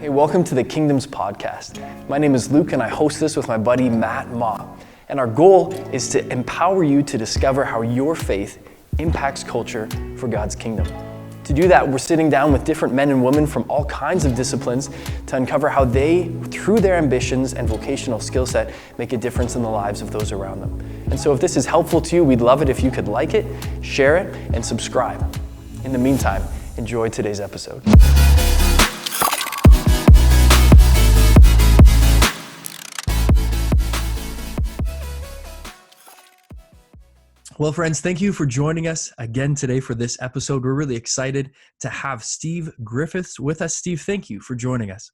Hey, welcome to the Kingdoms Podcast. My name is Luke and I host this with my buddy Matt Ma. And our goal is to empower you to discover how your faith impacts culture for God's kingdom. To do that, we're sitting down with different men and women from all kinds of disciplines to uncover how they, through their ambitions and vocational skill set, make a difference in the lives of those around them. And so if this is helpful to you, we'd love it if you could like it, share it, and subscribe. In the meantime, enjoy today's episode. Well, friends, thank you for joining us again today for this episode. We're really excited to have Steve Griffiths with us. Steve, thank you for joining us.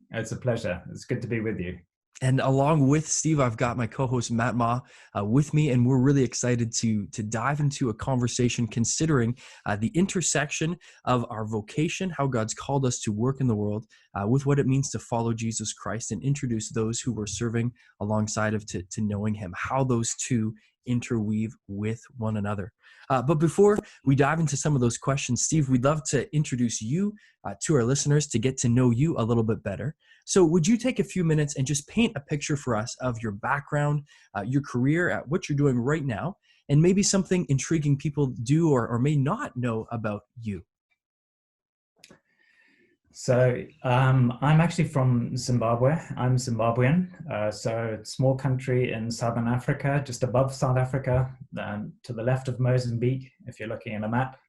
It's a pleasure. It's good to be with you. And along with Steve, I've got my co-host Matt Ma with me, and we're really excited to dive into a conversation considering the intersection of our vocation, how God's called us to work in the world, with what it means to follow Jesus Christ and introduce those who we're serving alongside of to knowing Him, how those two interweave with one another. But before we dive into some of those questions, Steve, we'd love to introduce you to our listeners to get to know you a little bit better. So would you take a few minutes and just paint a picture for us of your background, your career, what you're doing right now, and maybe something intriguing people do or may not know about you? So I'm actually from Zimbabwe. I'm Zimbabwean. So a small country in Southern Africa, just above South Africa, to the left of Mozambique, if you're looking at a map.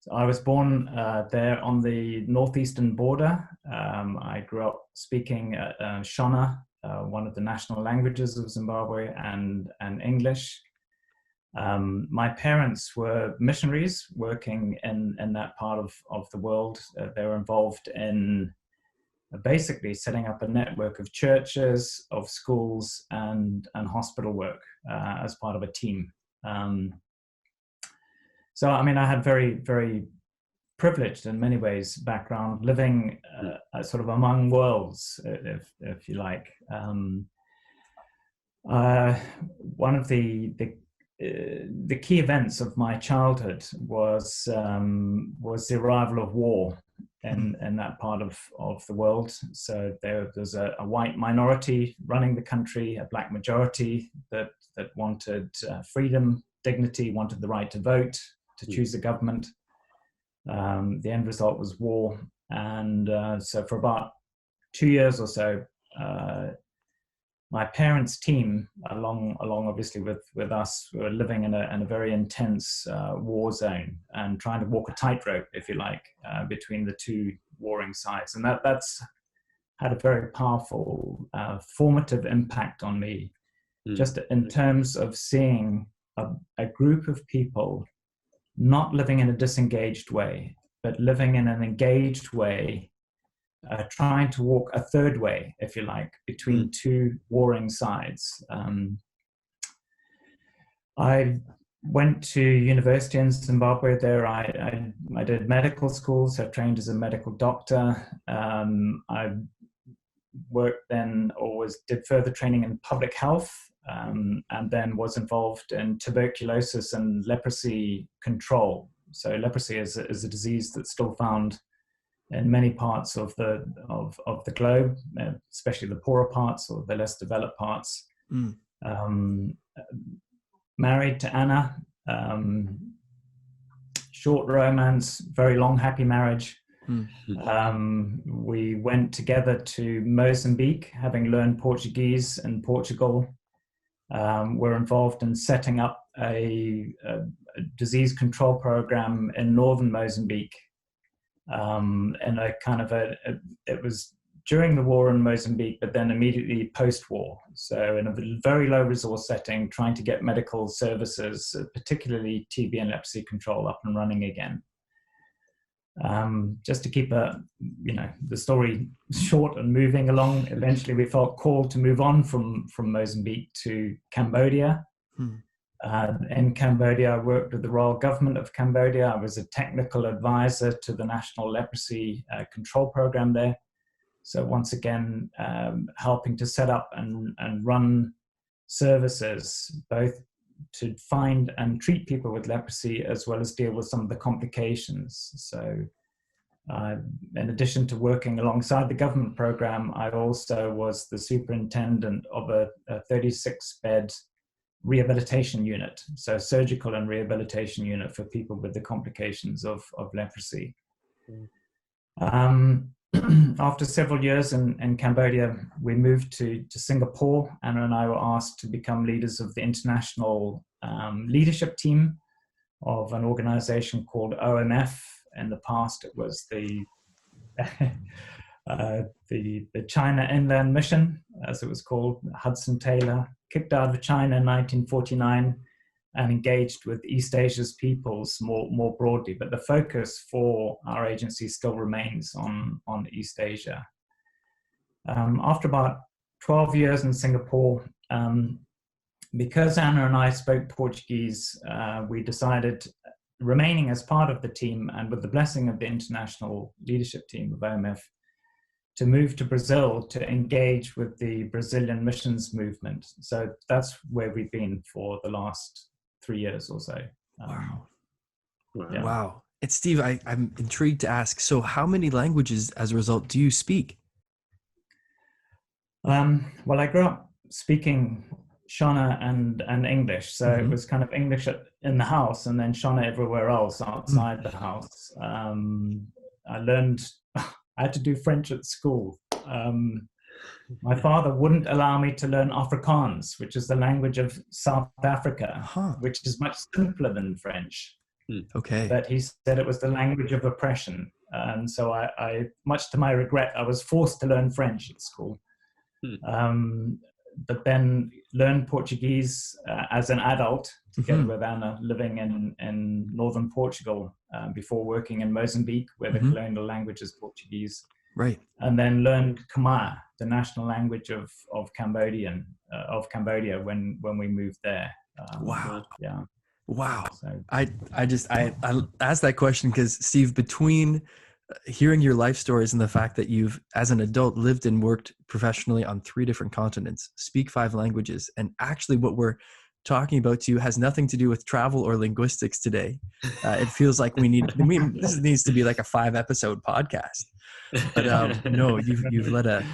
So I was born there on the northeastern border. I grew up speaking Shona, one of the national languages of Zimbabwe, and English. My parents were missionaries working in that part of the world. They were involved in basically setting up a network of churches, of schools, and hospital work as part of a team. So, I mean, I had very, very privileged in many ways background living sort of among worlds, if you like. One of the key events of my childhood was the arrival of war in that part of the world. So there's a white minority running the country, a black majority that wanted freedom, dignity, wanted the right to vote, to choose a government. The end result was war. And so for about 2 years or so, my parents' team, along obviously with us, were living in a very intense war zone and trying to walk a tightrope, if you like, between the two warring sides. And that's had a very powerful, formative impact on me, just in terms of seeing a group of people not living in a disengaged way, but living in an engaged way, trying to walk a third way, if you like, between two warring sides. I went to university in Zimbabwe. There I did medical school, so I trained as a medical doctor. I worked then, or did further training in public health, and then was involved in tuberculosis and leprosy control. So leprosy is a disease that's still found in many parts of the globe, especially the poorer parts or the less developed parts. Married to Anna, short romance, very long happy marriage. We went together to Mozambique, having learned Portuguese in Portugal. We're involved in setting up a disease control program in northern Mozambique. And it was during the war in Mozambique, but then immediately post-war. So in a very low resource setting, trying to get medical services, particularly TB and leprosy control, up and running again. Just to keep the story short and moving along, eventually we felt called to move on from Mozambique to Cambodia. In Cambodia, I worked with the Royal Government of Cambodia. I was a technical advisor to the National Leprosy Control Program there. So once again, helping to set up and run services, both to find and treat people with leprosy, as well as deal with some of the complications. So In addition to working alongside the government program, I also was the superintendent of a 36-bed rehabilitation unit, so surgical and rehabilitation unit for people with the complications of leprosy. After several years in Cambodia, we moved to Singapore. Anna and I were asked to become leaders of the international leadership team of an organization called OMF. In the past, it was the China Inland Mission, as it was called. Hudson Taylor kicked out of China in 1949 and engaged with East Asia's peoples more broadly. But the focus for our agency still remains on East Asia. After about 12 years in Singapore, because Anna and I spoke Portuguese, we decided, remaining as part of the team and with the blessing of the international leadership team of OMF, to move to Brazil to engage with the Brazilian missions movement. So that's where we've been for the last 3 years or so. Wow. Yeah. Wow. And Steve, I'm intrigued to ask, so how many languages as a result do you speak? Well, I grew up speaking Shona and English. So it was kind of English in the house and then Shona everywhere else outside the house. I had to do French at school. My father wouldn't allow me to learn Afrikaans, which is the language of South Africa, which is much simpler than French. Okay. But he said it was the language of oppression. And so I much to my regret, I was forced to learn French at school. But then learned Portuguese as an adult, together with Anna, living in northern Portugal before working in Mozambique, where the colonial language is Portuguese. Right. And then learned Khmer, the national language of Cambodia when we moved there. Wow. Yeah. Wow. So, I asked that question because, Steve, between hearing your life stories and the fact that you've, as an adult, lived and worked professionally on 3 different continents, speak 5 languages, and actually what we're talking about to you has nothing to do with travel or linguistics today. It feels like this needs to be like a 5-episode podcast. But no, you've led a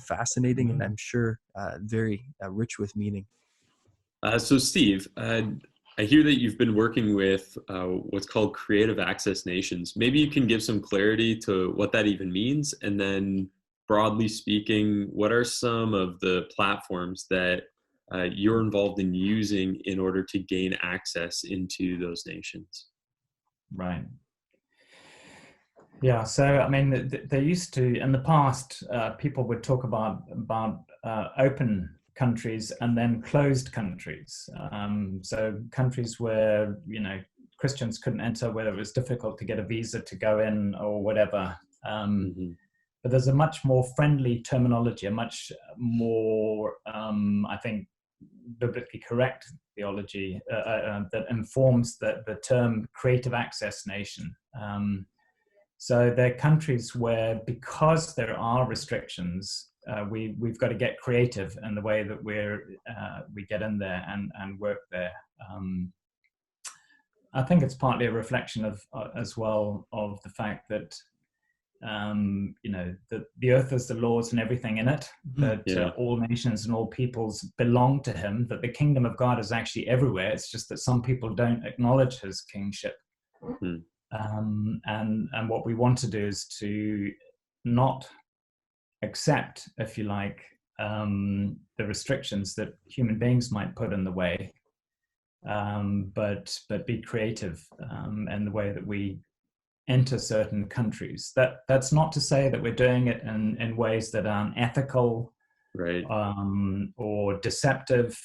fascinating and I'm sure very rich with meaning. So Steve, I hear that you've been working with what's called Creative Access Nations. Maybe you can give some clarity to what that even means, and then broadly speaking, what are some of the platforms that you're involved in using in order to gain access into those nations? Right. Yeah, so I mean, they used to, in the past, people would talk about open countries and then closed countries. So countries where, Christians couldn't enter, whether it was difficult to get a visa to go in or whatever. But there's a much more friendly terminology, a much more, I think, biblically correct theology that informs the term creative access nation. So there are countries where, because there are restrictions, we've got to get creative in the way that we get in there and work there. I think it's partly a reflection of as well of the fact that that the earth has the laws and everything in it, that all nations and all peoples belong to him, that the kingdom of God is actually everywhere. It's just that some people don't acknowledge his kingship. And what we want to do is to not accept, if you like, the restrictions that human beings might put in the way, but be creative in the way that we enter certain countries. That's not to say that we're doing it in ways that are unethical, right, or deceptive.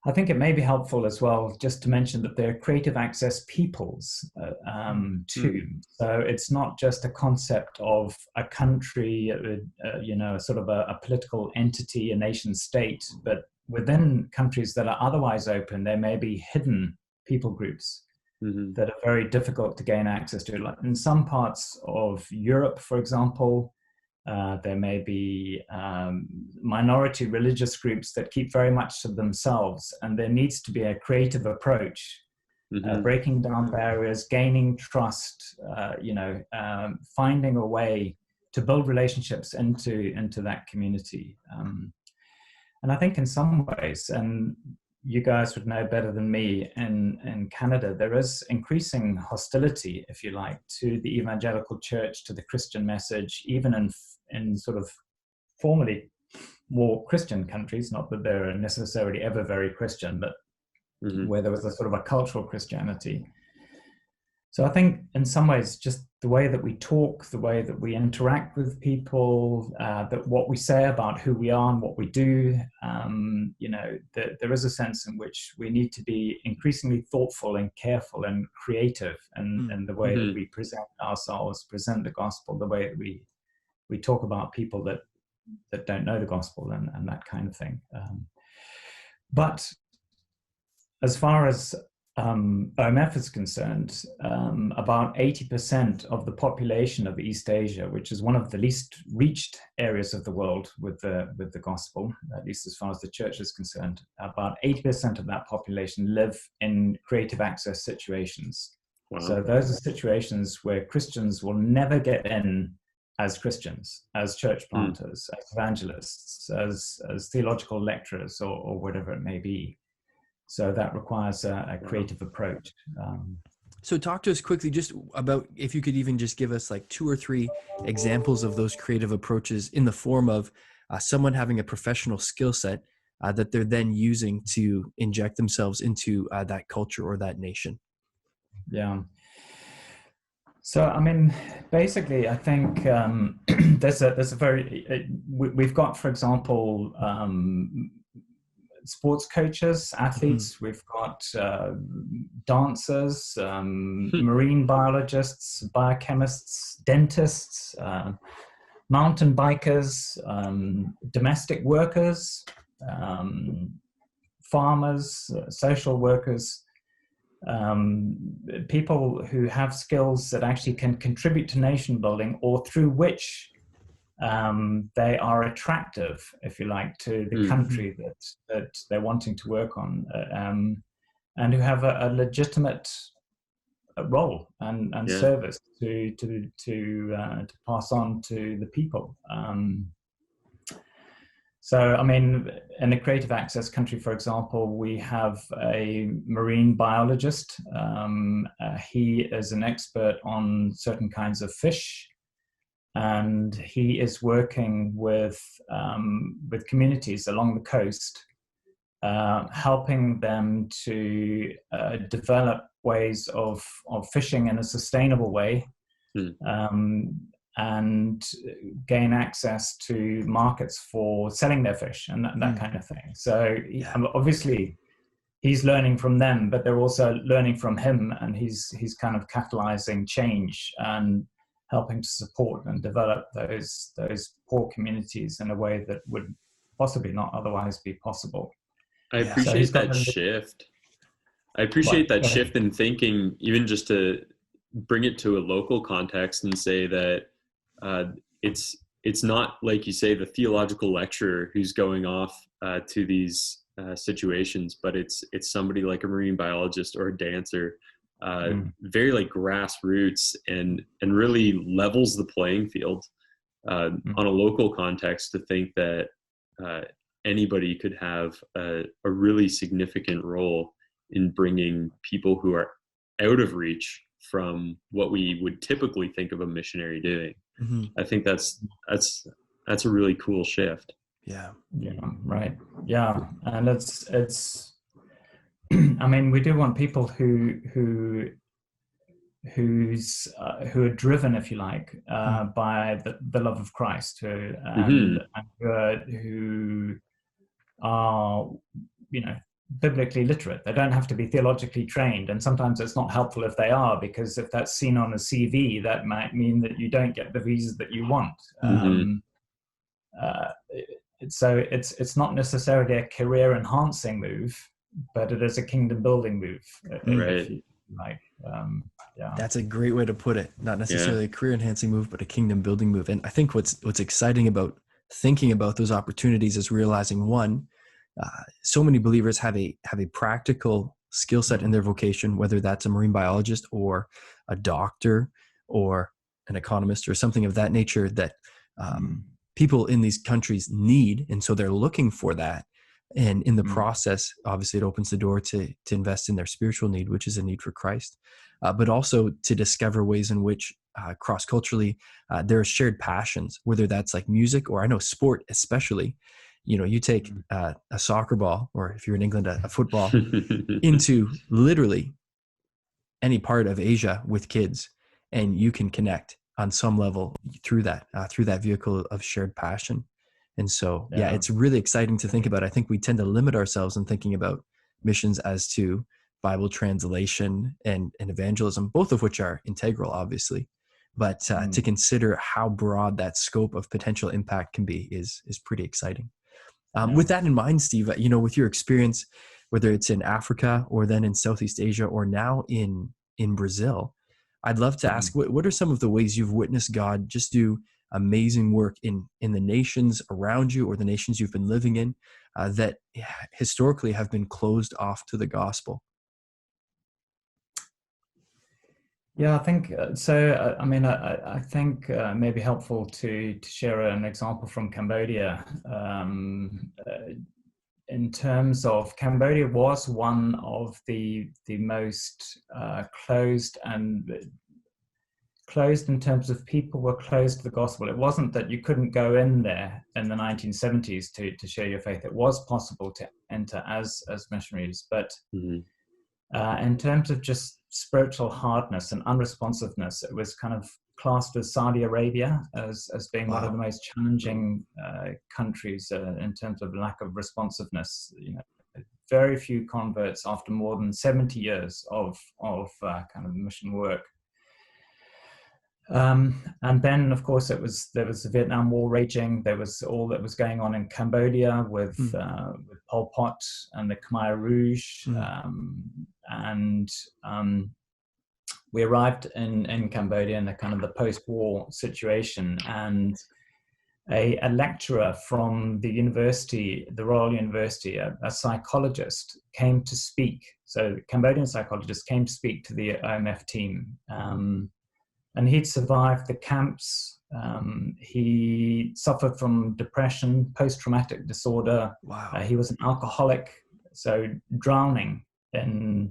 I think it may be helpful as well just to mention that there are creative access peoples too. So it's not just a concept of a country, sort of a political entity, a nation state, but within countries that are otherwise open, there may be hidden people groups that are very difficult to gain access to. Like in some parts of Europe, for example, there may be minority religious groups that keep very much to themselves, and there needs to be a creative approach breaking down barriers, gaining trust, finding a way to build relationships into that community. And I think in some ways, and you guys would know better than me, in Canada, there is increasing hostility, if you like, to the evangelical church, to the Christian message, even in sort of formerly more Christian countries, not that they're necessarily ever very Christian, but where there was a sort of a cultural Christianity. So I think in some ways, just the way that we talk, the way that we interact with people, that what we say about who we are and what we do, there is a sense in which we need to be increasingly thoughtful and careful and creative in the way that we present ourselves, present the gospel, the way that we talk about people that don't know the gospel and that kind of thing. But as far as OMF is concerned, about 80% of the population of East Asia, which is one of the least reached areas of the world with the gospel, at least as far as the church is concerned, about 80% of that population live in creative access situations. Wow. So those are situations where Christians will never get in as Christians, as church planters, as evangelists, as theological lecturers, or whatever it may be. So that requires a creative approach. So talk to us quickly just about, if you could even just give us like 2 or 3 examples of those creative approaches in the form of someone having a professional skill set that they're then using to inject themselves into that culture or that nation. Yeah. So, I mean, basically, I think there's a very, we've got, for example, sports coaches, athletes, we've got dancers, marine biologists, biochemists, dentists, mountain bikers, domestic workers, farmers, social workers, people who have skills that actually can contribute to nation building, or through which they are attractive, if you like, to the country that they're wanting to work on, and who have a legitimate role and service to pass on to the people. So, I mean, in a creative access country, for example, we have a marine biologist. He is an expert on certain kinds of fish, and he is working with communities along the coast, helping them to develop ways of fishing in a sustainable way, and gain access to markets for selling their fish and that kind of thing. So obviously he's learning from them, but they're also learning from him, and he's kind of catalyzing change and helping to support and develop those poor communities in a way that would possibly not otherwise be possible. I appreciate that shift. I appreciate that shift in thinking, even just to bring it to a local context and say that it's not, like you say, the theological lecturer who's going off to these situations, but it's somebody like a marine biologist or a dancer, very like grassroots, and really levels the playing field on a local context, to think that anybody could have a really significant role in bringing people who are out of reach from what we would typically think of a missionary doing. I think that's a really cool shift. Yeah, right. Yeah, and it's I mean, we do want people who are driven, if you like, by the love of Christ, who are, biblically literate. They don't have to be theologically trained, and sometimes it's not helpful if they are, because if that's seen on a CV, that might mean that you don't get the visas that you want. So it's not necessarily a career enhancing move, but it is a kingdom building move. Right. That's a great way to put it. Not necessarily a career enhancing move, but a kingdom building move. And I think what's exciting about thinking about those opportunities is realizing, one, so many believers have a practical skill set in their vocation, whether that's a marine biologist or a doctor or an economist or something of that nature that people in these countries need. And so they're looking for that. And in the process, obviously, it opens the door to invest in their spiritual need, which is a need for Christ, but also to discover ways in which cross-culturally there are shared passions, whether that's like music or I know sport especially. You know, you take a soccer ball, or if you're in England, a football, into literally any part of Asia with kids, and you can connect on some level through that vehicle of shared passion. And so, yeah, it's really exciting to think about. I think we tend to limit ourselves in thinking about missions as to Bible translation and evangelism, both of which are integral, obviously. But to consider how broad that scope of potential impact can be is pretty exciting. With that in mind, Steve, you know, with your experience, whether it's in Africa or then in Southeast Asia or now in Brazil, I'd love to ask, what are some of the ways you've witnessed God just do amazing work in the nations around you or the nations you've been living in that historically have been closed off to the gospel? Yeah, I think so. I mean, I think maybe helpful to share an example from Cambodia. In terms of Cambodia was one of the most closed in terms of people were closed to the gospel. It wasn't that you couldn't go in there in the 1970s to share your faith. It was possible to enter as missionaries, but in terms of just spiritual hardness and unresponsiveness, it was kind of classed with Saudi Arabia as being one of the most challenging countries in terms of lack of responsiveness. You know, very few converts after more than 70 years of kind of mission work. And then, of course, there was the Vietnam War raging. There was all that was going on in Cambodia with Pol Pot and the Khmer Rouge. We arrived in Cambodia in a kind of the post-war situation, and a lecturer from the university, the Royal University, a psychologist, came to speak. So, Cambodian psychologist came to speak to the OMF team. And he'd survived the camps. He suffered from depression, post-traumatic disorder. He was an alcoholic, so drowning in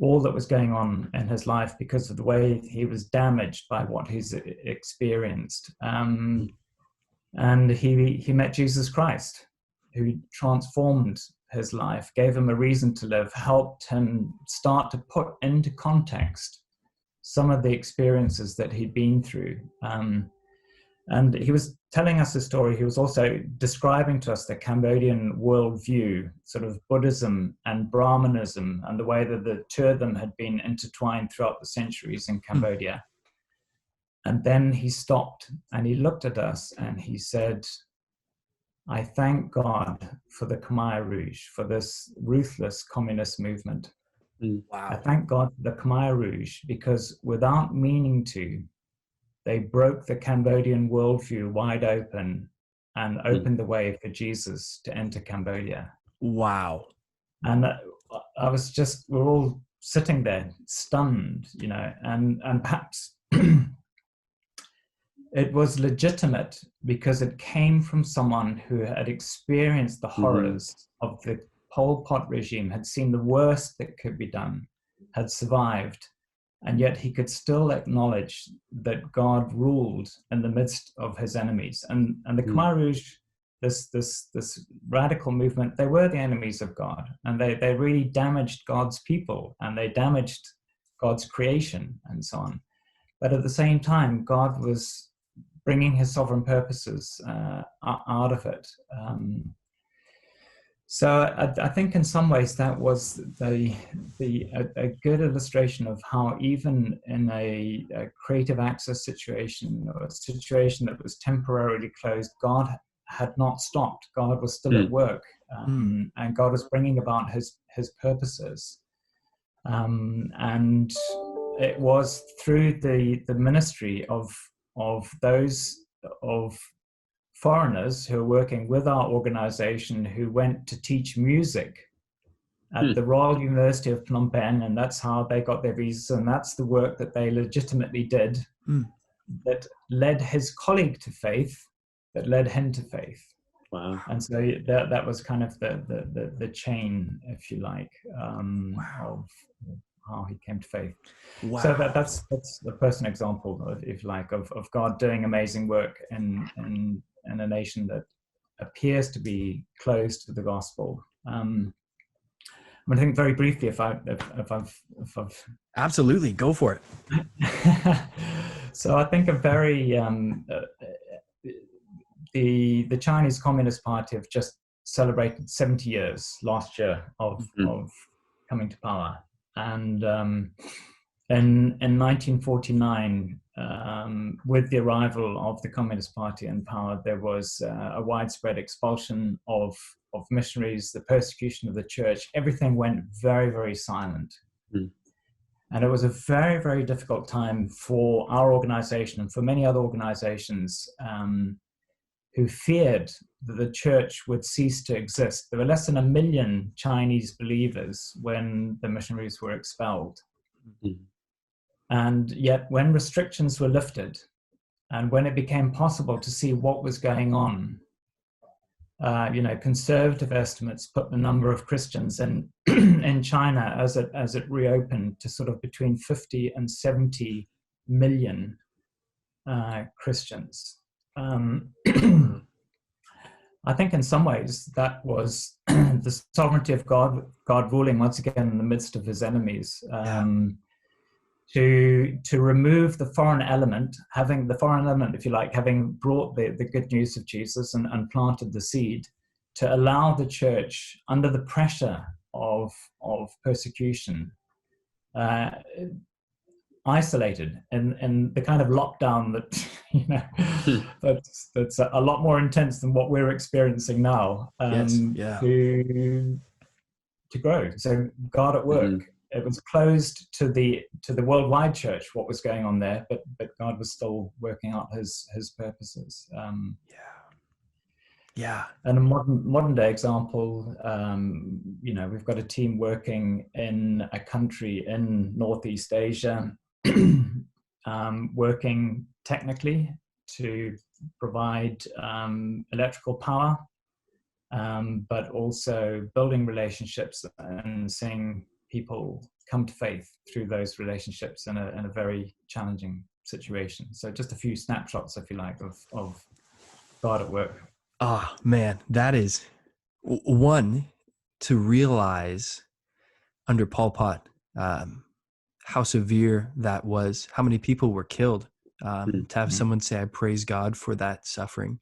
all that was going on in his life because of the way he was damaged by what he's experienced. And he met Jesus Christ, who transformed his life, gave him a reason to live, helped him start to put into context some of the experiences that he'd been through. And he was telling us his story. He was also describing to us the Cambodian worldview, sort of Buddhism and Brahmanism, and the way that the two of them had been intertwined throughout the centuries in Cambodia. And then he stopped and he looked at us and he said, "I thank God for the Khmer Rouge, for this ruthless communist movement. I thank God for the Khmer Rouge, because without meaning to, they broke the Cambodian worldview wide open and opened the way for Jesus to enter Cambodia." Wow. And we're all sitting there stunned, you know, and perhaps it was legitimate because it came from someone who had experienced the horrors of the Pol Pot regime, had seen the worst that could be done, had survived, and yet he could still acknowledge that God ruled in the midst of his enemies. And the Khmer Rouge, this radical movement, they were the enemies of God, and they really damaged God's people, and they damaged God's creation, and so on. But at the same time, God was bringing his sovereign purposes out of it. So I think in some ways that was a good illustration of how even in a creative access situation, or a situation that was temporarily closed, God had not stopped. God was still at work, and God was bringing about his purposes. And it was through the ministry of foreigners who are working with our organization, who went to teach music at the Royal University of Phnom Penh, and that's how they got their visas, and that's the work that they legitimately did that led his colleague to faith, that led him to faith. Wow. And so that was kind of the chain, if you like, of how he came to faith. Wow. So that's the personal example, if you like, of God doing amazing work in a nation that appears to be closed to the gospel. I'm going to think very briefly if I've Absolutely, go for it. So I think a very the Chinese Communist Party have just celebrated 70 years last year of coming to power, and in 1949, with the arrival of the Communist Party in power, there was a widespread expulsion of missionaries, the persecution of the church. Everything went very, very silent. And it was a very, very difficult time for our organization and for many other organizations who feared that the church would cease to exist. There were less than 1 million Chinese believers when the missionaries were expelled. And yet when restrictions were lifted and when it became possible to see what was going on, conservative estimates put the number of Christians in China as it reopened to sort of between 50 and 70 million Christians. I think in some ways that was the sovereignty of God ruling once again in the midst of his enemies. To remove the foreign element, if you like, having brought the good news of Jesus and planted the seed, to allow the church under the pressure of persecution, isolated in the kind of lockdown that that's a lot more intense than what we're experiencing now, to grow. So God at work. It was closed to the worldwide church, what was going on there, but God was still working out his purposes. And a modern day example, we've got a team working in a country in Northeast Asia, working technically to provide electrical power, but also building relationships and seeing people come to faith through those relationships in a very challenging situation. So just a few snapshots, if you like, of God at work. Ah, man, that is one, to realize under Pol Pot how severe that was, how many people were killed, to have someone say, I praise God for that suffering.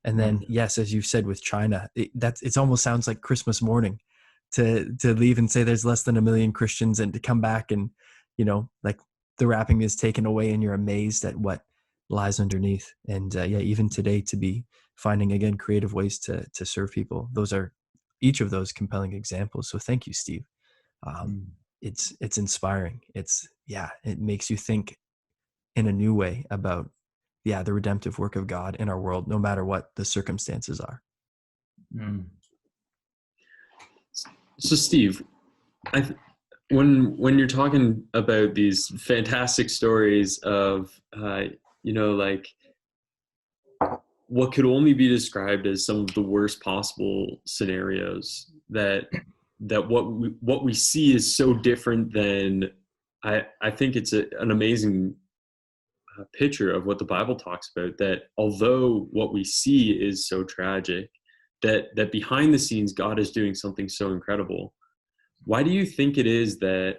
And then, yes, as you said with China, it almost sounds like Christmas morning to leave and say there's less than 1 million Christians, and to come back and, like the wrapping is taken away and you're amazed at what lies underneath. And even today, to be finding again creative ways to serve people. Those are each of those compelling examples. So thank you, Steve. It's inspiring. It makes you think in a new way about the redemptive work of God in our world, no matter what the circumstances are. So Steve, when you're talking about these fantastic stories of like what could only be described as some of the worst possible scenarios, that what we see is so different than, I think it's an amazing picture of what the Bible talks about, that although what we see is so tragic, that behind the scenes God is doing something so incredible. Why do you think it is that,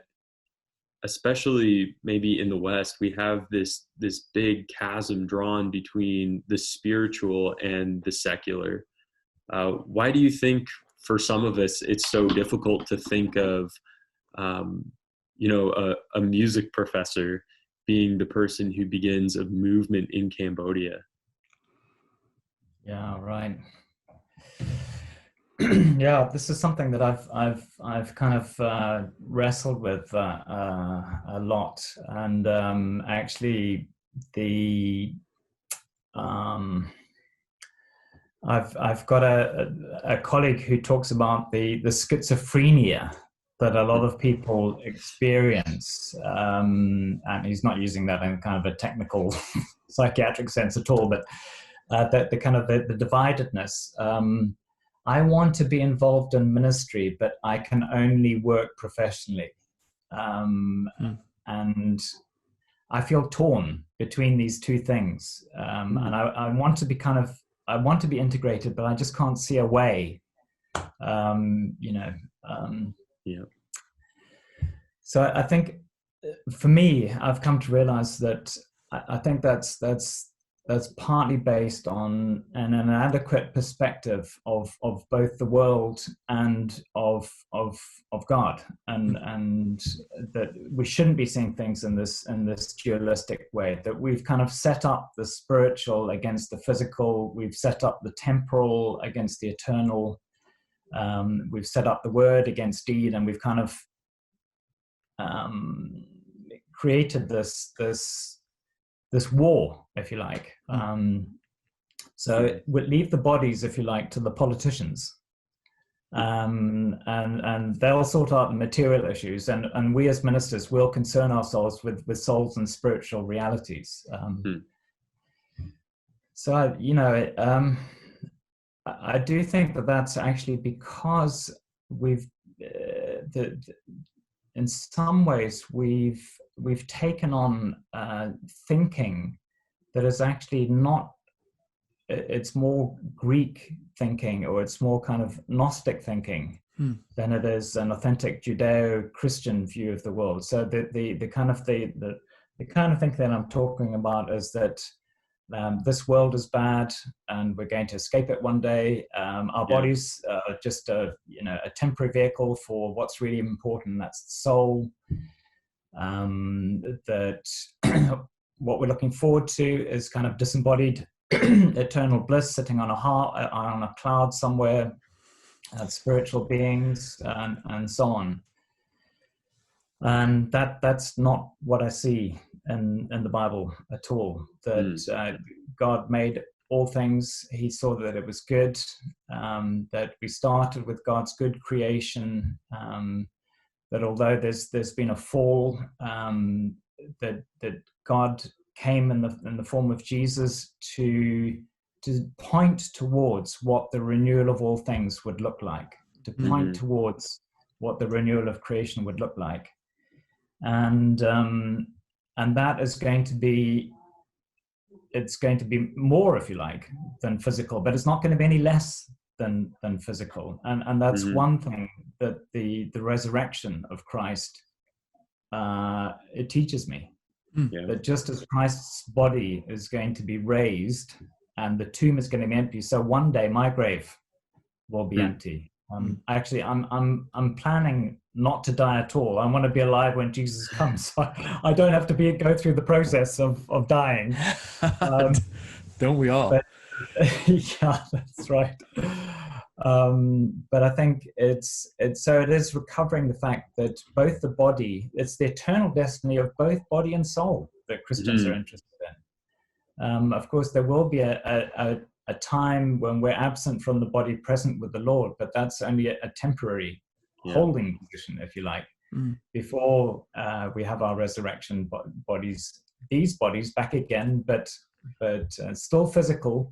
especially maybe in the West, we have this big chasm drawn between the spiritual and the secular? Why do you think for some of us it's so difficult to think of a music professor being the person who begins a movement in Cambodia? Yeah, right. This is something that I've kind of wrestled with a lot, and actually the I've got a colleague who talks about the schizophrenia that a lot of people experience, and he's not using that in kind of a technical psychiatric sense at all, but the kind of the dividedness. I want to be involved in ministry, but I can only work professionally, and I feel torn between these two things, and I want to be I want to be integrated, but I just can't see a way, Yeah. So I think for me, I've come to realize that I think that's partly based on an inadequate perspective of both the world and of God, and that we shouldn't be seeing things in this dualistic way, that we've kind of set up the spiritual against the physical, we've set up the temporal against the eternal, we've set up the word against deed, and we've kind of created this war, if you like. So we'll leave the bodies, if you like, to the politicians, and they'll sort out the material issues, and we as ministers will concern ourselves with souls and spiritual realities. So I do think that that's actually because we've in some ways we've taken on thinking that is actually not, it's more Greek thinking, or it's more kind of Gnostic thinking than it is an authentic Judeo-Christian view of the world. So the kind of thing that I'm talking about is that this world is bad and we're going to escape it one day. Our bodies are just a temporary vehicle for what's really important, and that's the soul. That what we're looking forward to is kind of disembodied eternal bliss, sitting on a cloud somewhere, spiritual beings, and so on. And that's not what I see in the Bible at all. That God made all things, he saw that it was good, that we started with God's good creation, that although there's been a fall, that God came in the form of Jesus to point towards what the renewal of all things would look like, to point towards what the renewal of creation would look like. And that is going to be, it's going to be more, if you like, than physical, but it's not going to be any less than physical. And that's one thing that the resurrection of Christ, it teaches me. That just as Christ's body is going to be raised and the tomb is going to be empty, so one day my grave will be empty. Actually, I'm planning not to die at all. I want to be alive when Jesus comes. So I don't have to go through the process of dying. Don't we all? But, yeah, that's right. But I think it is recovering the fact that both the body, it's the eternal destiny of both body and soul that Christians are interested in. Of course, there will be a time when we're absent from the body, present with the Lord, but that's only a temporary holding position, if you like, before we have our resurrection bodies, these bodies back again, but still physical,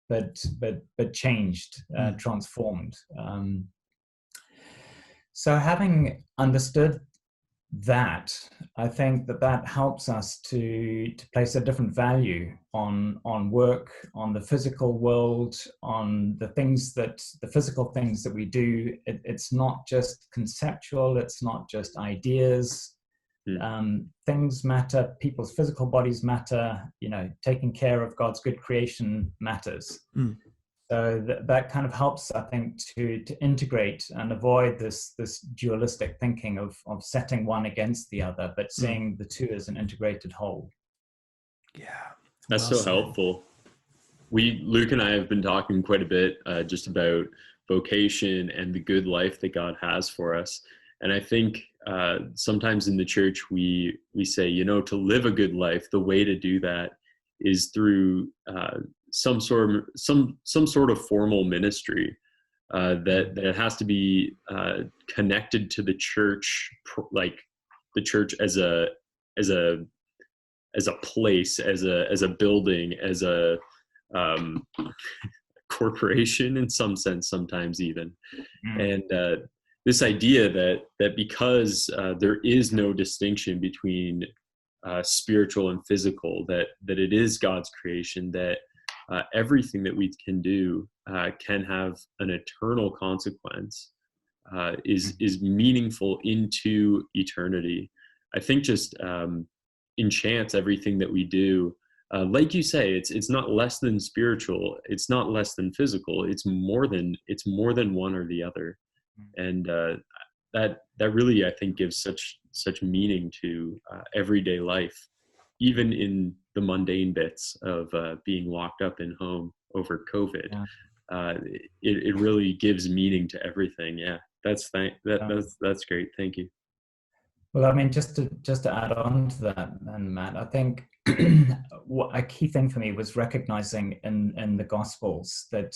but changed, transformed. So having understood that, I think that helps us to place a different value on work, on the physical world, on the physical things that we do. It's not just conceptual, it's not just ideas. Things matter, people's physical bodies matter, taking care of God's good creation matters. So that kind of helps, I think, to integrate and avoid this dualistic thinking of setting one against the other, but seeing the two as an integrated whole. Yeah. That's so helpful. Luke and I have been talking quite a bit just about vocation and the good life that God has for us. And I think sometimes in the church we say, to live a good life, the way to do that is through some sort of formal ministry that has to be connected to the church, like the church as a place, as a building, as a corporation in some sense, sometimes even. And this idea that because there is no distinction between spiritual and physical, that it is God's creation, that everything that we can do can have an eternal consequence, is meaningful into eternity. I think just enchants everything that we do. Like you say, it's not less than spiritual. It's not less than physical. It's more than one or the other, and that really, I think, gives such meaning to everyday life, even in the mundane bits of being locked up in home over COVID. Yeah. It really gives meaning to everything. Yeah, that's great. Thank you. Well, I mean, just to add on to that, and Matt, I think a key thing for me was recognizing in the Gospels that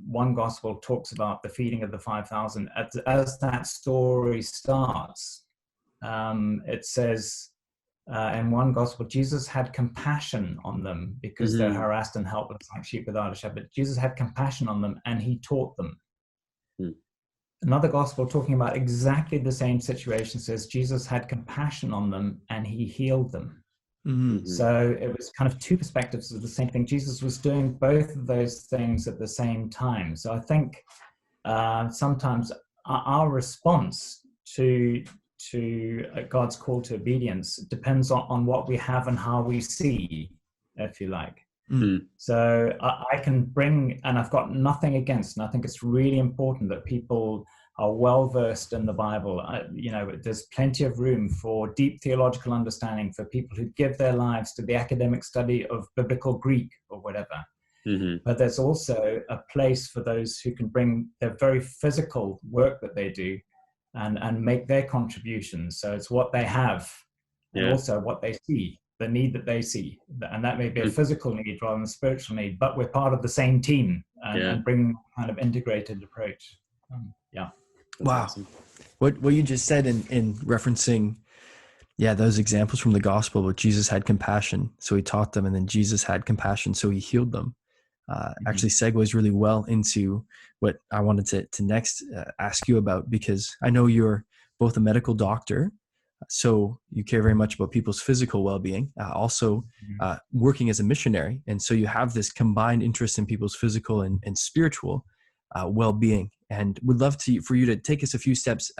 one Gospel talks about the feeding of the 5,000. As that story starts, it says in one Gospel, Jesus had compassion on them because they're harassed and helpless like sheep without a shepherd. Jesus had compassion on them and he taught them. Another Gospel talking about exactly the same situation says Jesus had compassion on them and he healed them. So it was kind of two perspectives of the same thing. Jesus was doing both of those things at the same time. So I think sometimes our response to God's call to obedience depends on what we have and how we see, if you like. So I can bring, and I've got nothing against, and I think it's really important that people are well versed in the Bible. There's plenty of room for deep theological understanding for people who give their lives to the academic study of biblical Greek or whatever. But there's also a place for those who can bring their very physical work that they do and make their contributions. So it's what they have and also what they see, the need that they see. And that may be a physical need rather than a spiritual need, but we're part of the same team and bring kind of integrated approach. Wow. Awesome. What you just said in referencing, those examples from the gospel, where Jesus had compassion, so he taught them, and then Jesus had compassion, so he healed them. Actually segues really well into what I wanted to next ask you about, because I know you're both a medical doctor, so you care very much about people's physical well-being, also working as a missionary. And so you have this combined interest in people's physical and spiritual well-being, and would love for you to take us a few steps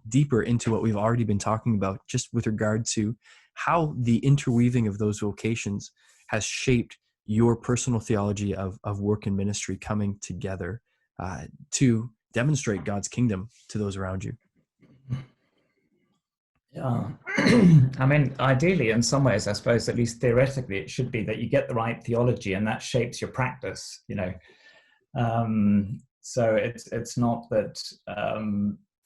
deeper into what we've already been talking about, just with regard to how the interweaving of those vocations has shaped your personal theology of work and ministry coming together to demonstrate God's kingdom to those around you. Yeah, I mean, ideally, in some ways, I suppose, at least theoretically, it should be that you get the right theology and that shapes your practice, So it's not that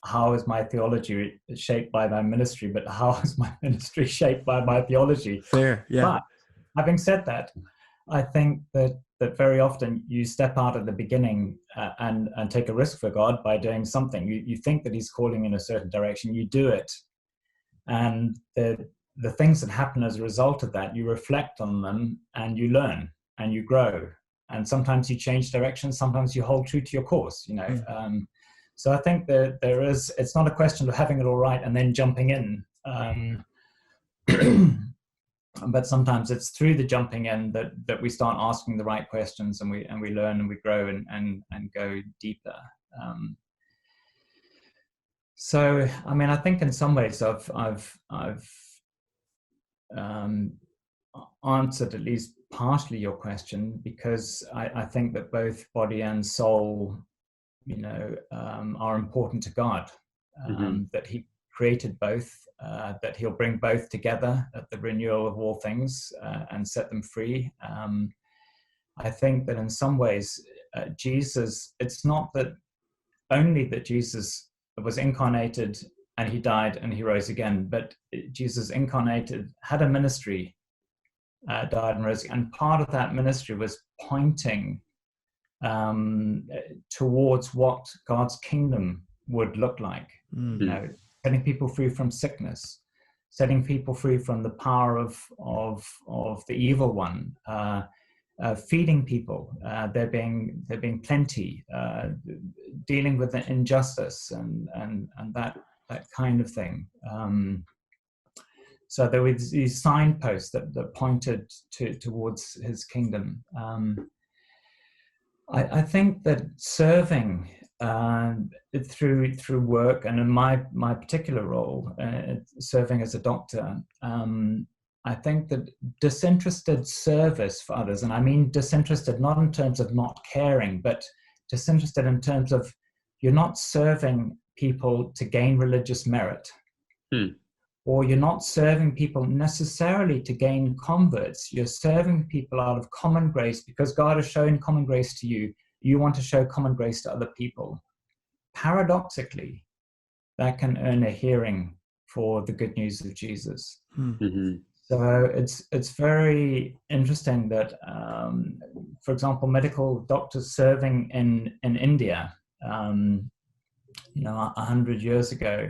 how is my theology shaped by my ministry, but how is my ministry shaped by my theology? Fair, yeah. But having said that, I think that very often you step out at the beginning and take a risk for God by doing something. You think that he's calling in a certain direction, you do it. And the things that happen as a result of that, you reflect on them and you learn and you grow. And sometimes you change direction, sometimes you hold true to your course, So I think that it's not a question of having it all right and then jumping in. But sometimes it's through the jumping in that we start asking the right questions and we learn and we grow and go deeper. So, I mean, I think in some ways I've answered at least partially your question, because I think that both body and soul, are important to God, that he created both, that he'll bring both together at the renewal of all things and set them free. I think that in some ways, Jesus, it's not that only that Jesus was incarnated and he died and he rose again, but Jesus incarnated, had a ministry, died and rose. And part of that ministry was pointing towards what God's kingdom would look like. Mm. You know, setting people free from sickness, setting people free from the power of the evil one, feeding people, there being plenty, dealing with the injustice and that kind of thing. So there were these signposts that pointed towards his kingdom. I think that serving through work, and in my particular role, serving as a doctor, I think that disinterested service for others, and I mean disinterested not in terms of not caring, but disinterested in terms of you're not serving people to gain religious merit. Or you're not serving people necessarily to gain converts. You're serving people out of common grace because God has shown common grace to you. You want to show common grace to other people. Paradoxically, that can earn a hearing for the good news of Jesus. Mm-hmm. So it's very interesting that, for example, medical doctors serving in India, 100 years ago,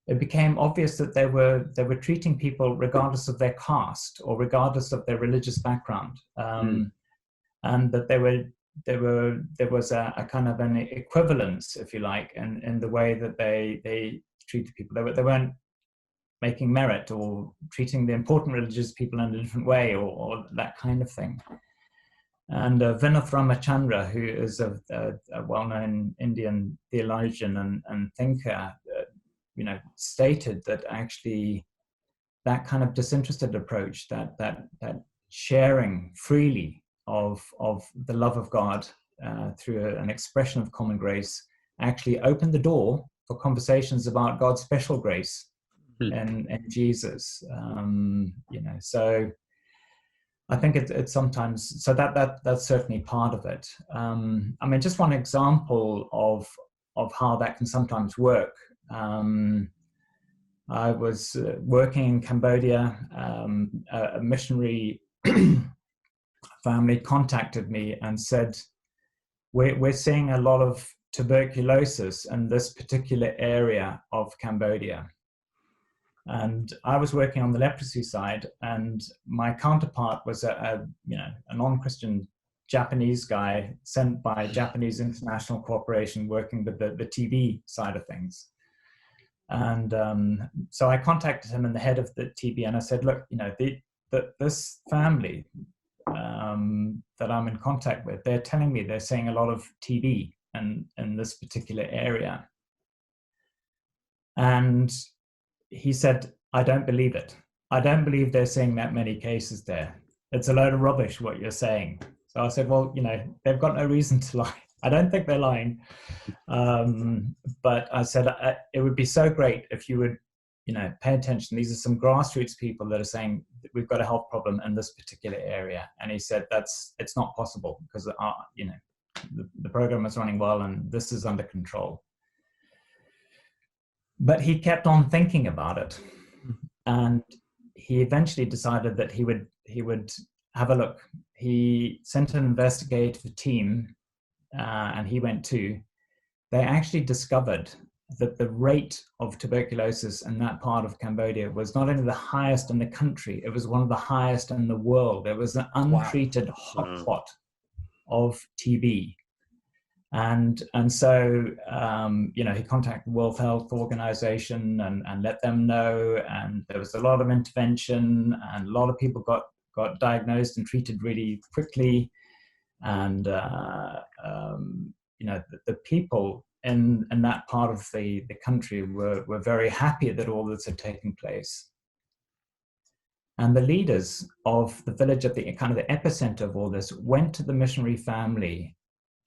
it became obvious that they were treating people regardless of their caste or regardless of their religious background, and that there was a kind of an equivalence, if you like, in the way that they treated people. They weren't making merit or treating the important religious people in a different way or that kind of thing. And Vinod Ramachandra, who is a well-known Indian theologian and thinker, stated that actually that kind of disinterested approach, that sharing freely of the love of God through an expression of common grace, actually opened the door for conversations about God's special grace in Jesus. So I think it's sometimes, so that's certainly part of it. Just one example of how that can sometimes work. I was working in Cambodia. A missionary family contacted me and said, we're seeing a lot of tuberculosis in this particular area of Cambodia. And I was working on the leprosy side, and my counterpart was a non-Christian Japanese guy sent by Japanese International Corporation working with the TB side of things. And so I contacted him and the head of the TB, and I said, look, this family that I'm in contact with, they're telling me they're seeing a lot of TB in this particular area. And he said, I don't believe it. I don't believe they're seeing that many cases there. It's a load of rubbish what you're saying. So I said, well, they've got no reason to lie. I don't think they're lying. But I said, it would be so great if you would, pay attention. These are some grassroots people that are saying we've got a health problem in this particular area. And he said, it's not possible because, the program is running well and this is under control. But he kept on thinking about it. And he eventually decided that he would have a look. He sent an investigative team, and he went too. They actually discovered that the rate of tuberculosis in that part of Cambodia was not only the highest in the country, it was one of the highest in the world. There was an untreated hotspot of TB. And so, he contacted the World Health Organization and let them know. And there was a lot of intervention, and a lot of people got diagnosed and treated really quickly. And, the people in that part of the country were very happy that all this had taken place. And the leaders of the village at the kind of the epicenter of all this went to the missionary family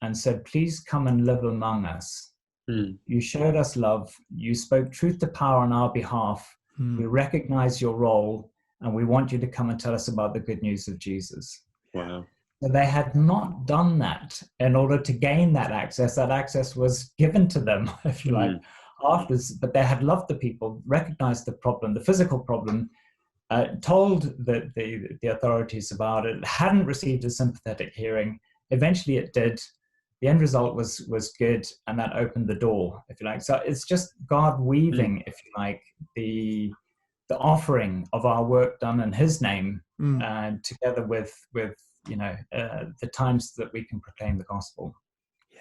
and said, please come and live among us. You showed us love. You spoke truth to power on our behalf. We recognize your role, and we want you to come and tell us about the good news of Jesus. Wow. So they had not done that in order to gain that access. That access was given to them, if you like, afterwards. But they had loved the people, recognized the problem, the physical problem, told the authorities about it, hadn't received a sympathetic hearing. Eventually it did. The end result was good, and that opened the door, if you like. So it's just God weaving, if you like, the offering of our work done in His name, together with the times that we can proclaim the gospel. Yeah.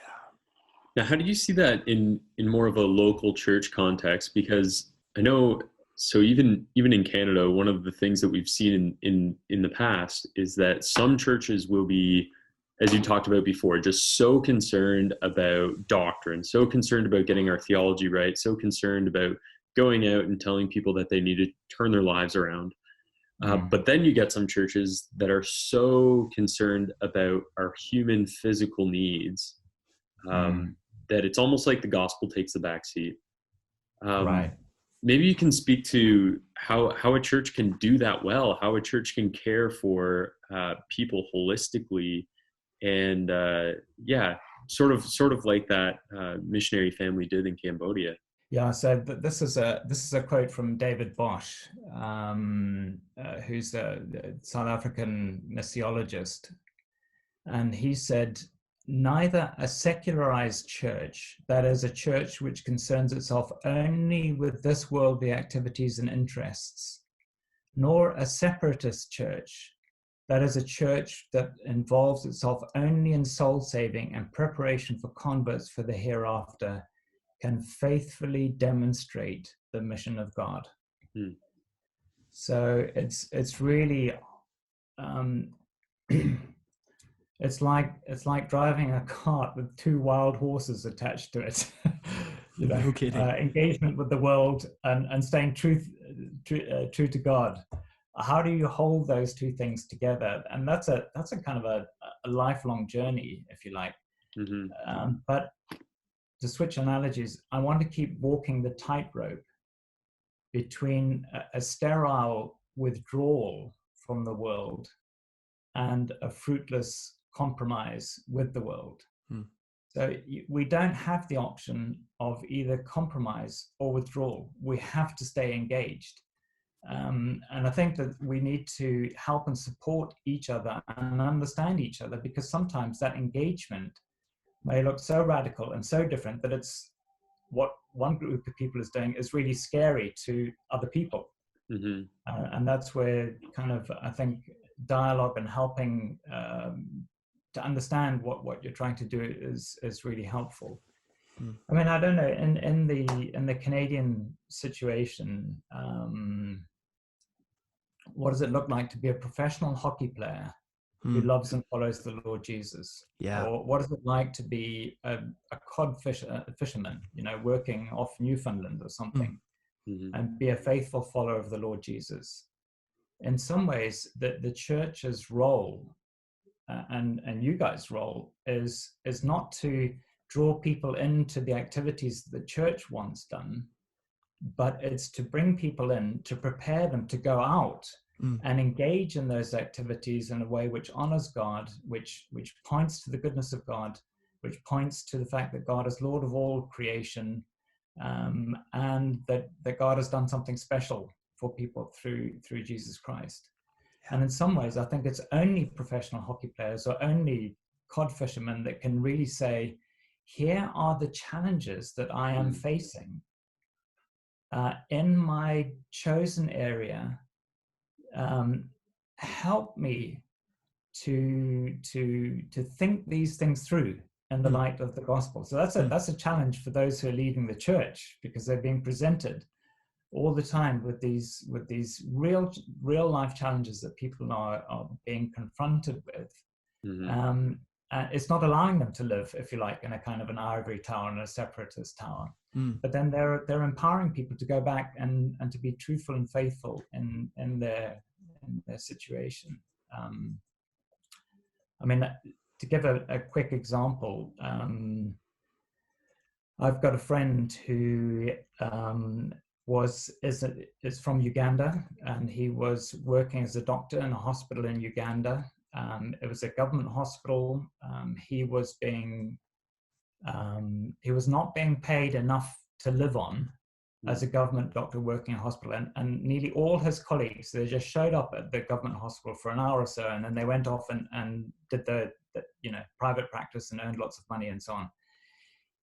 Now, how do you see that in more of a local church context? Because I know, so even in Canada, one of the things that we've seen in the past is that some churches will be, as you talked about before, just so concerned about doctrine, so concerned about getting our theology right, so concerned about going out and telling people that they need to turn their lives around. But then you get some churches that are so concerned about our human physical needs that it's almost like the gospel takes the back seat. Right. Maybe you can speak to how a church can do that well, how a church can care for people holistically, and sort of like that missionary family did in Cambodia. Yeah, so this is a quote from David Bosch, who's a South African missiologist, and he said, "Neither a secularized church, that is, a church which concerns itself only with this worldly activities and interests, nor a separatist church, that is, a church that involves itself only in soul saving and preparation for converts for the hereafter, can faithfully demonstrate the mission of God." So it's really it's like driving a cart with two wild horses attached to it. No kidding. Engagement with the world and staying true to God. How do you hold those two things together? And that's a kind of a lifelong journey, if you like. But to switch analogies, I want to keep walking the tightrope between a sterile withdrawal from the world and a fruitless compromise with the world. So we don't have the option of either compromise or withdrawal. We have to stay engaged. And I think that we need to help and support each other and understand each other, because sometimes that engagement may look so radical and so different that it's what one group of people is doing is really scary to other people. And that's where kind of, I think, dialogue and helping to understand what you're trying to do is really helpful. I mean, I don't know, in the Canadian situation, what does it look like to be a professional hockey player who loves and follows the Lord Jesus? Yeah. Or what is it like to be a cod fisherman, working off Newfoundland or something, and be a faithful follower of the Lord Jesus? In some ways, the church's role and you guys' role is not to draw people into the activities the church wants done, but it's to bring people in, to prepare them to go out and engage in those activities in a way which honors God, which points to the goodness of God, which points to the fact that God is Lord of all creation, and that God has done something special for people through Jesus Christ. And in some ways, I think it's only professional hockey players or only cod fishermen that can really say, here are the challenges that I am facing in my chosen area. Help me to think these things through in the light of the gospel. So that's a challenge for those who are leading the church, because they're being presented all the time with these real life challenges that people are being confronted with. It's not allowing them to live, if you like, in a kind of an ivory tower and a separatist tower. But then they're empowering people to go back and to be truthful and faithful in their situation. I mean, to give a quick example, I've got a friend who is from Uganda, and he was working as a doctor in a hospital in Uganda. It was a government hospital. He was not being paid enough to live on, as a government doctor working in a hospital, and nearly all his colleagues, they just showed up at the government hospital for an hour or so, and then they went off and did the private practice and earned lots of money and so on.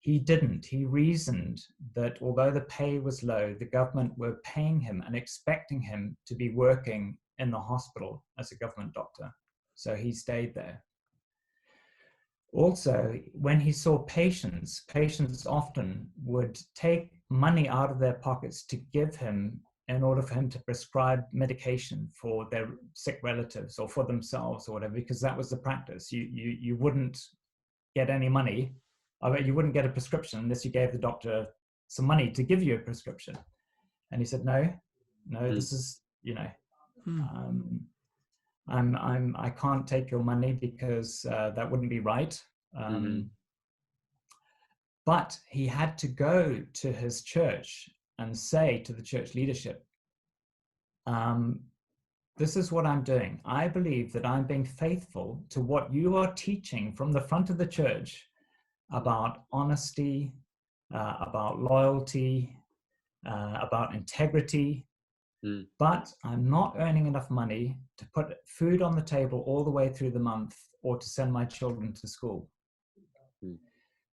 He didn't. He reasoned that although the pay was low, the government were paying him and expecting him to be working in the hospital as a government doctor. So he stayed there. Also, when he saw patients often would take money out of their pockets to give him in order for him to prescribe medication for their sick relatives or for themselves or whatever, because that was the practice. You wouldn't get any money. You wouldn't get a prescription unless you gave the doctor some money to give you a prescription. And he said, no, this is, I can't take your money because that wouldn't be right. But he had to go to his church and say to the church leadership, this is what I'm doing. I believe that I'm being faithful to what you are teaching from the front of the church about honesty, about loyalty, about integrity. But I'm not earning enough money to put food on the table all the way through the month or to send my children to school.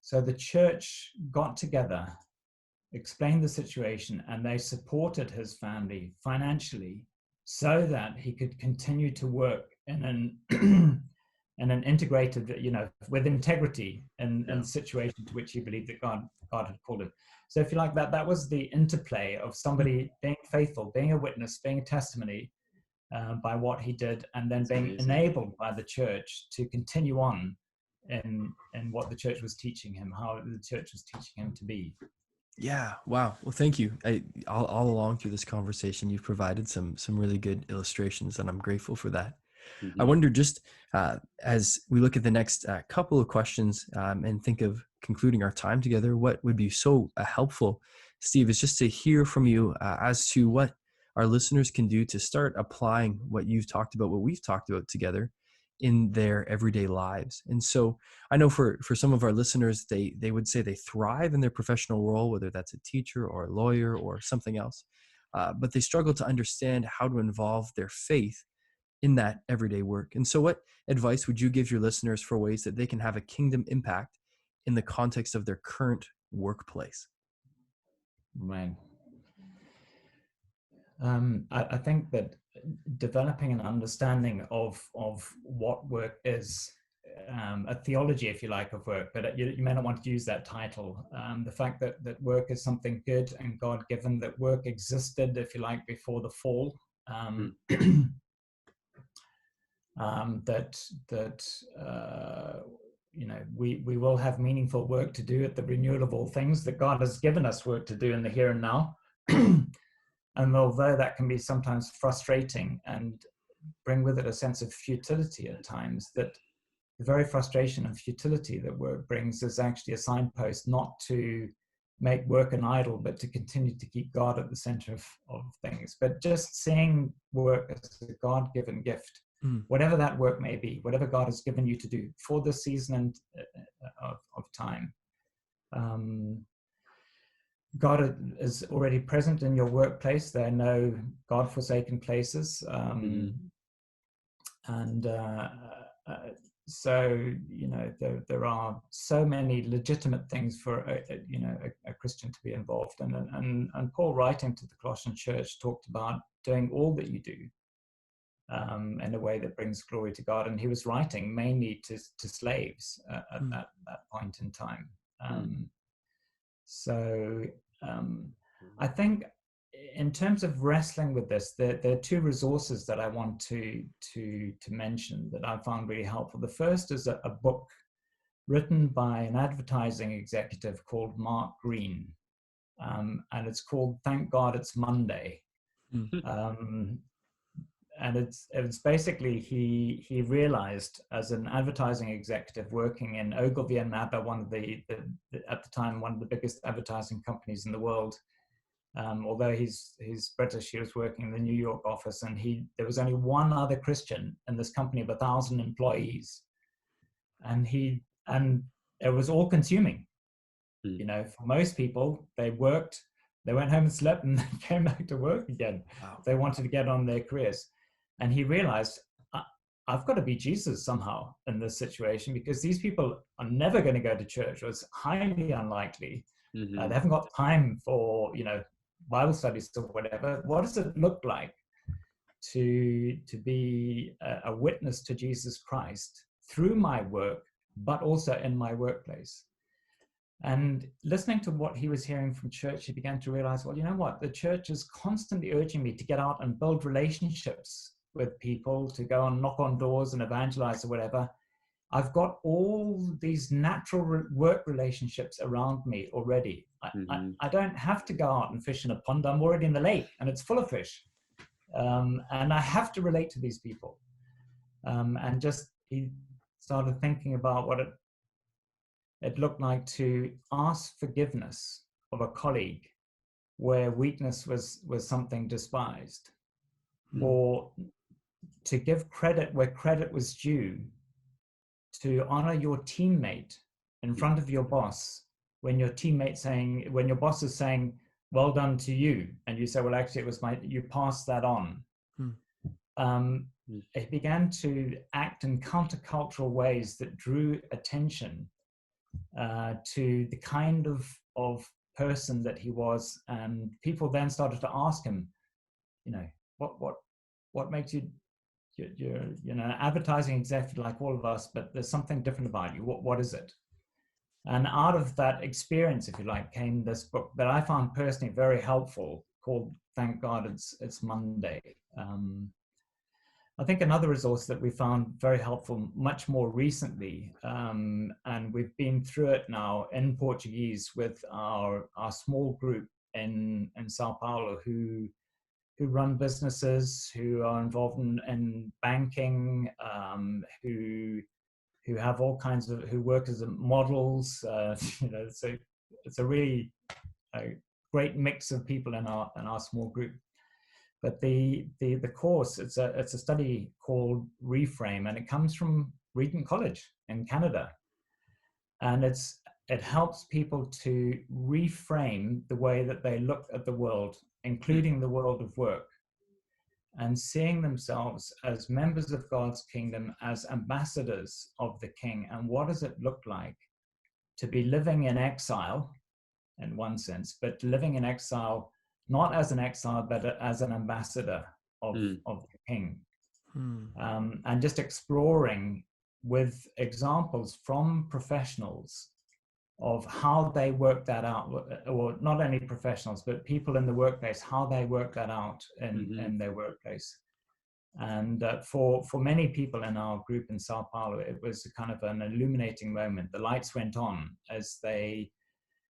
So the church got together, explained the situation, and they supported his family financially so that he could continue to work in an integrated, with integrity in the situation to which he believed that God had called him. So if you like, that was the interplay of somebody being faithful, being a witness, being a testimony by what he did, and then being enabled by the church to continue on in what the church was teaching him, how the church was teaching him to be. Yeah. Wow. Well, thank you. All along through this conversation, you've provided some really good illustrations, and I'm grateful for that. I wonder, just as we look at the next couple of questions and think of concluding our time together, what would be so helpful, Steve, is just to hear from you as to what our listeners can do to start applying what you've talked about, what we've talked about together in their everyday lives. And so I know for some of our listeners, they would say they thrive in their professional role, whether that's a teacher or a lawyer or something else, but they struggle to understand how to involve their faith in that everyday work. And so what advice would you give your listeners for ways that they can have a kingdom impact in the context of their current workplace? Right. I think that developing an understanding of what work is, a theology, if you like, of work, but you may not want to use that title. The fact that work is something good and God-given, that work existed, if you like, before the fall. We will have meaningful work to do at the renewal of all things, that God has given us work to do in the here and now. And although that can be sometimes frustrating and bring with it a sense of futility at times, that the very frustration and futility that work brings is actually a signpost not to make work an idol, but to continue to keep God at the center of things. But just seeing work as a God-given gift, whatever that work may be, whatever God has given you to do for the season of time. God is already present in your workplace. There are no God-forsaken places. So, there are so many legitimate things for a Christian to be involved in. And Paul, writing to the Colossian church, talked about doing all that you do in a way that brings glory to God. And he was writing mainly to slaves at that point in time. I think in terms of wrestling with this, there are two resources that I want to mention that I found really helpful. The first is a book written by an advertising executive called Mark Green, and it's called "Thank God It's Monday." And it's basically, he realized as an advertising executive working in Ogilvy and Mather, one of the at the time one of the biggest advertising companies in the world. Although he's British, he was working in the New York office, and there was only one other Christian in this company of 1,000 employees, and it was all consuming. For most people, they worked They went home and slept and came back to work again. Wow. They wanted to get on their careers. And he realized, I've got to be Jesus somehow in this situation, because these people are never going to go to church, or it's highly unlikely. Mm-hmm. They haven't got time for, Bible studies or whatever. What does it look like to be a witness to Jesus Christ through my work, but also in my workplace? And listening to what he was hearing from church, he began to realize, well, you know what? The church is constantly urging me to get out and build relationships with people, to go and knock on doors and evangelize or whatever. I've got all these natural work relationships around me already. I don't have to go out and fish in a pond. I'm already in the lake and it's full of fish. And I have to relate to these people. And just he started thinking about what it looked like to ask forgiveness of a colleague where weakness was something despised, or to give credit where credit was due, to honor your teammate in front of your boss when your boss is saying, well done to you, and you say, well, actually it was you passed that on. It began to act in countercultural ways that drew attention to the kind of person that he was. And people then started to ask him, what makes you're advertising executive like all of us, but there's something different about you. What is it? And out of that experience, if you like, came this book that I found personally very helpful, called Thank God It's Monday. I think another resource that we found very helpful much more recently, and we've been through it now in Portuguese with our small group in Sao Paulo who run businesses, who are involved in banking, who have all kinds of, who work as models. So it's a really great mix of people in our small group. But the course, it's a study called Reframe, and it comes from Regent College in Canada, and it helps people to reframe the way that they look at the world, including the world of work, and seeing themselves as members of God's kingdom, as ambassadors of the King. And what does it look like to be living in exile, in one sense, but living in exile not as an exile, but as an ambassador of the King. And just exploring with examples from professionals of how they work that out, or not only professionals, but people in the workplace, how they work that out in their workplace. And for many people in our group in Sao Paulo, it was a kind of an illuminating moment. The lights went on as they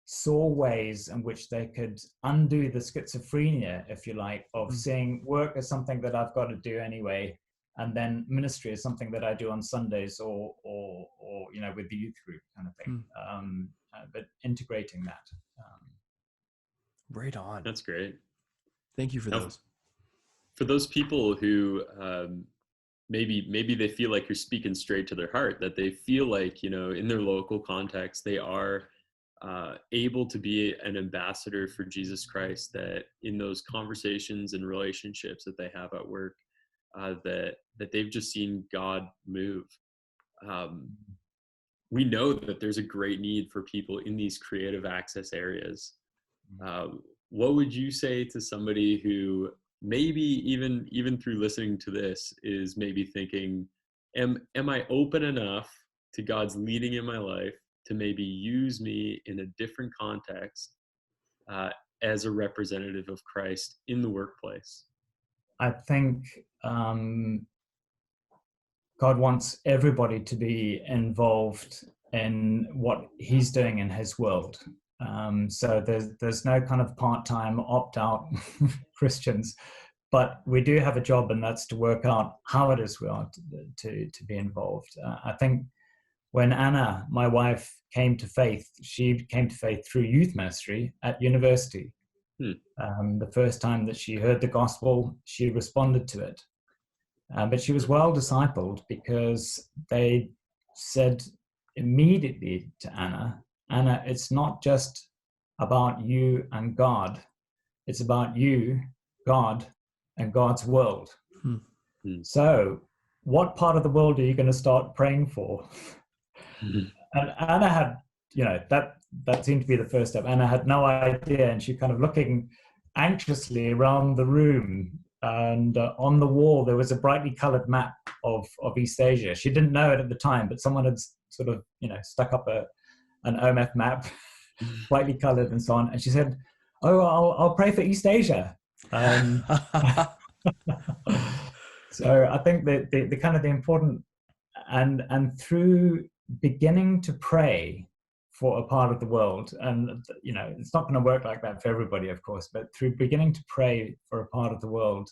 saw ways in which they could undo the schizophrenia, if you like, of seeing work as something that I've got to do anyway, and then ministry as something that I do on Sundays or with the youth group kind of thing. But integrating that. Right on. That's great. Thank you for those. For those people who maybe they feel like you're speaking straight to their heart, that they feel like, in their local context, they are able to be an ambassador for Jesus Christ, that in those conversations and relationships that they have at work, that they've just seen God move. We know that there's a great need for people in these creative access areas. What would you say to somebody who maybe even through listening to this is maybe thinking, am I open enough to God's leading in my life to maybe use me in a different context as a representative of Christ in the workplace? I think God wants everybody to be involved in what he's doing in his world. So there's no kind of part-time opt-out Christians, but we do have a job, and that's to work out how it is we are to be involved. I think when Anna, my wife, came to faith, she came to faith through youth ministry at university. The first time that she heard the gospel, she responded to it. But she was well discipled, because they said immediately to Anna, it's not just about you and God, It's about you, God, and God's world. So what part of the world are you going to start praying for? And Anna had, that seemed to be the first step. Anna had no idea, and she kind of looking anxiously around the room, and on the wall there was a brightly colored map of East Asia. She didn't know it at the time, but someone had sort of, stuck up an OMF map, brightly colored and so on. And she said, "Oh, I'll pray for East Asia." So I think that the kind of the important, and through beginning to pray for a part of the world, and it's not going to work like that for everybody, of course, but through beginning to pray for a part of the world,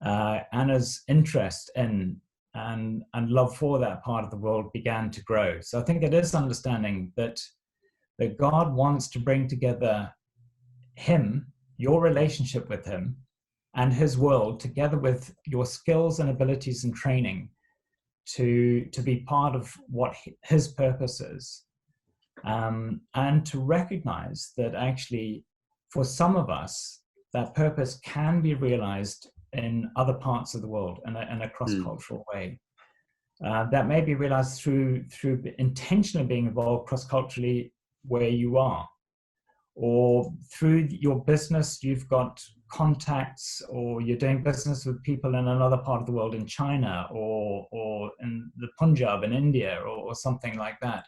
Anna's interest in and love for that part of the world began to grow. So I think it is understanding that God wants to bring together him, your relationship with him, and his world, together with your skills and abilities and training to be part of what his purpose is. And to recognize that actually for some of us, that purpose can be realized in other parts of the world in a cross-cultural way. That may be realized through intentionally being involved cross-culturally where you are, or through your business, you've got contacts, or you're doing business with people in another part of the world, in China or in the Punjab in India, or something like that.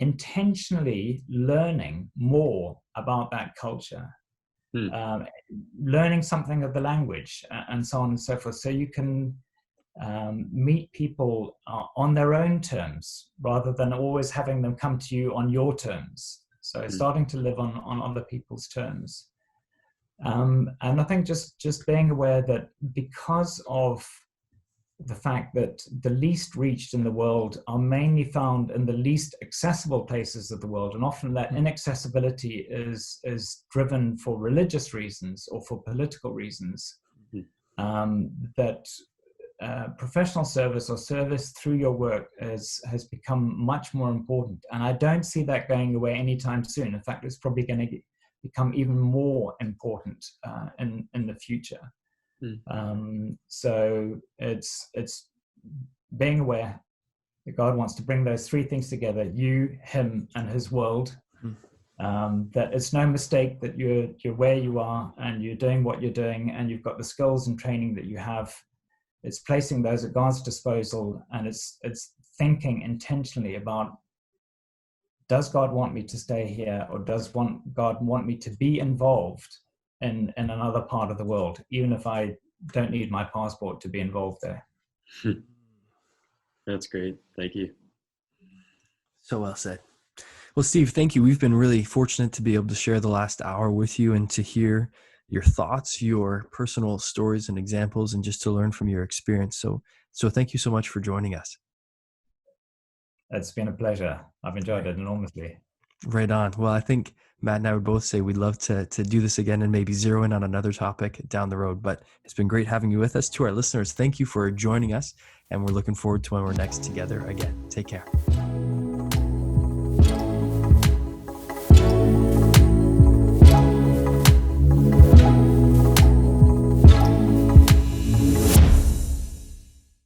Intentionally learning more about that culture, learning something of the language, and so on and so forth, so you can meet people on their own terms rather than always having them come to you on your terms. So starting to live on other people's terms. And I think just being aware that because of the fact that the least reached in the world are mainly found in the least accessible places of the world, and often that inaccessibility is driven for religious reasons or for political reasons, that professional service or service through your work has become much more important. And I don't see that going away anytime soon. In fact, it's probably going to become even more important in the future. So it's being aware that God wants to bring those three things together: you, him, and his world. That it's no mistake that you're where you are and you're doing what you're doing and you've got the skills and training that you have. It's placing those at God's disposal, and it's thinking intentionally about, does God want me to stay here, or does God want me to be involved in another part of the world, even if I don't need my passport to be involved there. That's great. Thank you. So well said. Well, Steve, thank you. We've been really fortunate to be able to share the last hour with you and to hear your thoughts, your personal stories and examples, and just to learn from your experience. So thank you so much for joining us. It's been a pleasure. I've enjoyed it enormously. Right on. Well, I think Matt and I would both say we'd love to do this again and maybe zero in on another topic down the road. But it's been great having you with us. To our listeners, thank you for joining us, and we're looking forward to when we're next together again. Take care.